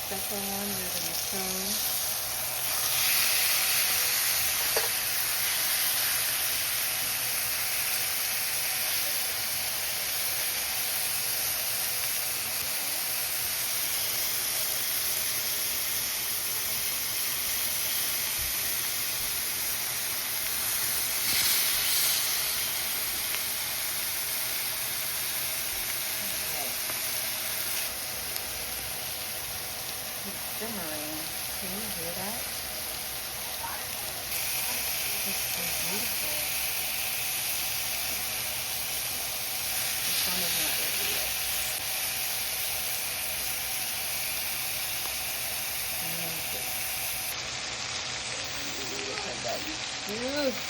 second one we're gonna turn. It's simmering. Can you hear that? It's so beautiful. This one is not ready yet. Amazing. Look at that juice.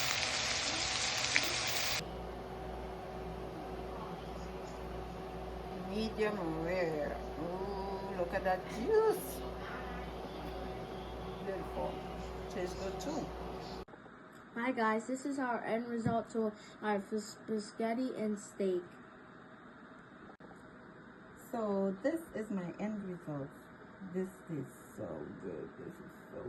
Medium rare. Ooh, look at that juice. Beautiful. Tastes good too. Hi guys, this is our end result to our spaghetti and steak. So this is my end result. This is so good. This is so